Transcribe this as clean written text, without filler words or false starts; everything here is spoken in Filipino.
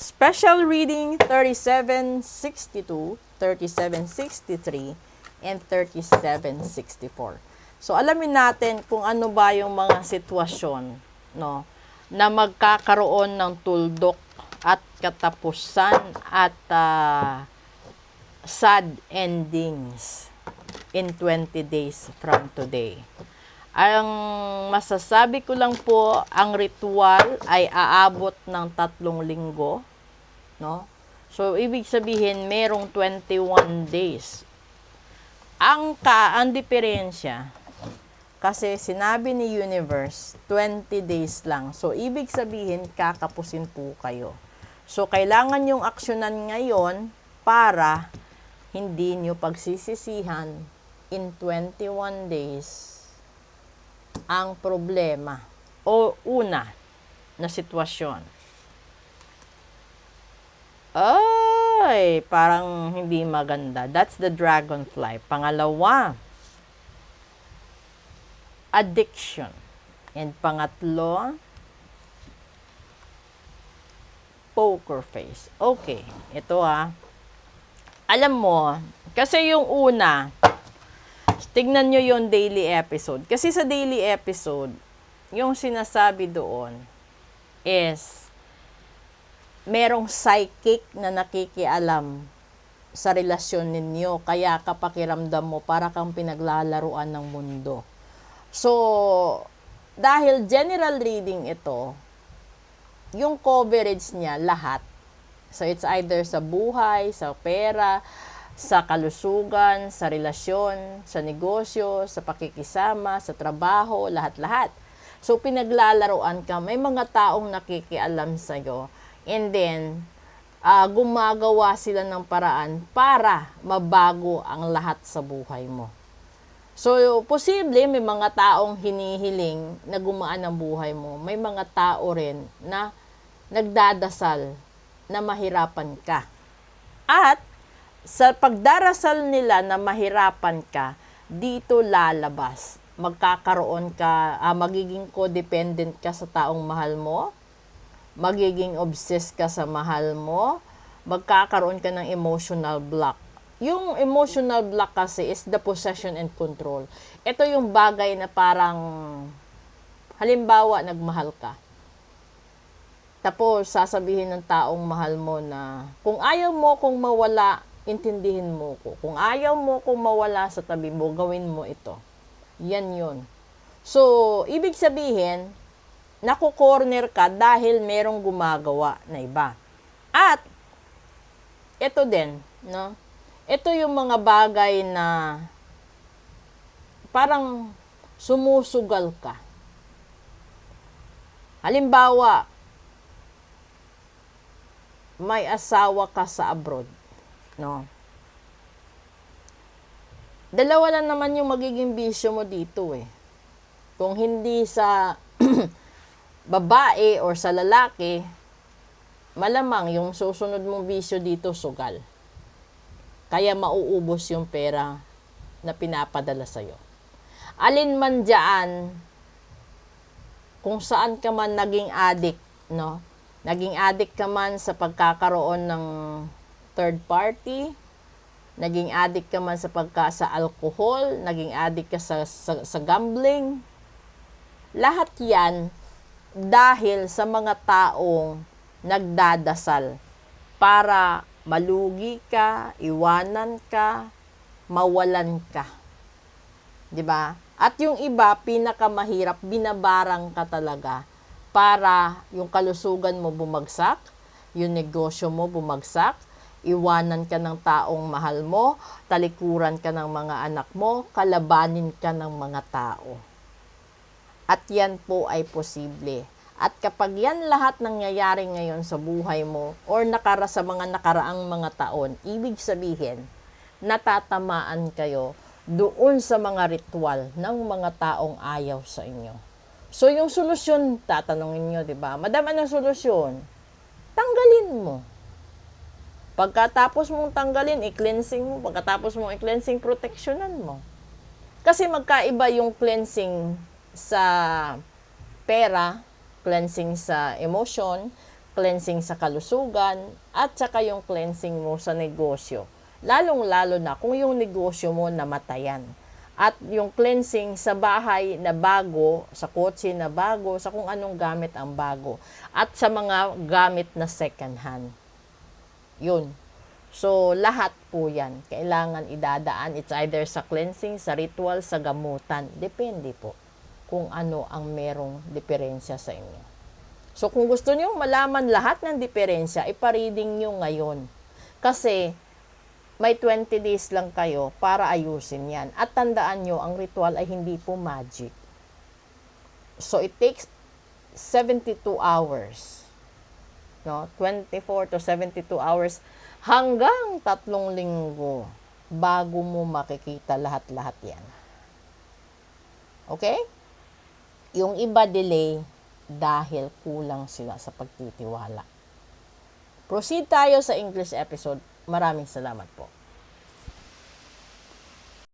special reading 3762, 3763, and 3764. So, alamin natin kung ano ba yung mga sitwasyon, no, na magkakaroon ng tuldok at katapusan at sad endings in 20 days from today. Ang masasabi ko lang po, ang ritual ay aabot ng 3 linggo, no? So, ibig sabihin, merong 21 days. Ang diferensya, kasi sinabi ni Universe, 20 days lang. So, ibig sabihin, kakapusin po kayo. So, kailangan yung aksyonan ngayon para hindi nyo pagsisisihan in 21 days ang problema o una na sitwasyon. Ay, parang hindi maganda. That's the dragonfly. Pangalawa, addiction. And pangatlo, poker face. Okay, ito alam mo, kasi yung una, tignan nyo yung daily episode. Kasi sa daily episode, yung sinasabi doon is, merong psychic na nakikialam sa relasyon ninyo. Kaya kapakiramdam mo, para kang pinaglalaruan ng mundo. So, dahil general reading ito, yung coverage niya, lahat. So, it's either sa buhay, sa pera, sa kalusugan, sa relasyon, sa negosyo, sa pakikisama, sa trabaho, lahat-lahat. So, pinaglalaroan ka, may mga taong nakikialam sa'yo, and then, gumagawa sila ng paraan para mabago ang lahat sa buhay mo. So, posible may mga taong hinihiling na gumaan ang buhay mo. May mga tao rin na nagdadasal na mahirapan ka. At, sa pagdarasal nila na mahirapan ka, dito lalabas. Magkakaroon ka, magiging codependent ka sa taong mahal mo, magiging obsessed ka sa mahal mo, magkakaroon ka ng emotional block. Yung emotional block kasi is the possession and control. Ito yung bagay na parang, halimbawa, nagmahal ka. Tapos, sasabihin ng taong mahal mo na, kung ayaw mo kung mawala, intindihin mo ko. Kung ayaw mo kung mawala sa tabi mo, gawin mo ito. Yan yun. So, ibig sabihin, naku-corner ka dahil merong gumagawa na iba. At, ito din, no? Ito yung mga bagay na parang sumusugal ka. Halimbawa, may asawa ka sa abroad, no? Dalawa lang naman yung magiging bisyo mo dito Kung hindi sa babae or sa lalaki, malamang yung susunod mong bisyo dito sugal. Kaya mauubos yung pera na pinapadala sa'yo. Alin man dyan, kung saan ka man naging addict, no? Naging addict ka man sa pagkakaroon ng third party, naging addict ka man sa alcohol, naging addict ka sa gambling. Lahat yan dahil sa mga taong nagdadasal para malugi ka, iwanan ka, mawalan ka. 'Di ba? At yung iba, pinakamahirap, binabarang ka talaga para yung kalusugan mo bumagsak, yung negosyo mo bumagsak, iwanan ka ng taong mahal mo, talikuran ka ng mga anak mo, kalabanin ka ng mga tao. At yan po ay posible. At kapag yan lahat nangyayari ngayon sa buhay mo or sa mga nakaraang mga taon, ibig sabihin, natatamaan kayo doon sa mga ritual ng mga taong ayaw sa inyo. So, yung solusyon, tatanungin nyo, di ba? Madam, anong solusyon? Tanggalin mo. Pagkatapos mong tanggalin, i-cleansing mo. Pagkatapos mong i-cleansing, protectionan mo. Kasi magkaiba yung cleansing sa pera, cleansing sa emotion, cleansing sa kalusugan, at saka yung cleansing mo sa negosyo. Lalong-lalo na kung yung negosyo mo namatayan. At yung cleansing sa bahay na bago, sa kotse na bago, sa kung anong gamit ang bago. At sa mga gamit na second hand. Yun. So, lahat po yan. Kailangan idadaan. It's either sa cleansing, sa ritual, sa gamutan. Depende po kung ano ang merong diferensya sa inyo. So, kung gusto niyo malaman lahat ng diferensya, ipa-reading nyo ngayon. Kasi, may 20 days lang kayo para ayusin yan. At tandaan nyo, ang ritual ay hindi po magic. So, it takes 72 hours. No? 24 to 72 hours hanggang 3 linggo bago mo makikita lahat-lahat yan. Okay? Yung iba delay dahil kulang sila sa pagtitiwala. Proceed tayo sa English episode. Maraming salamat po.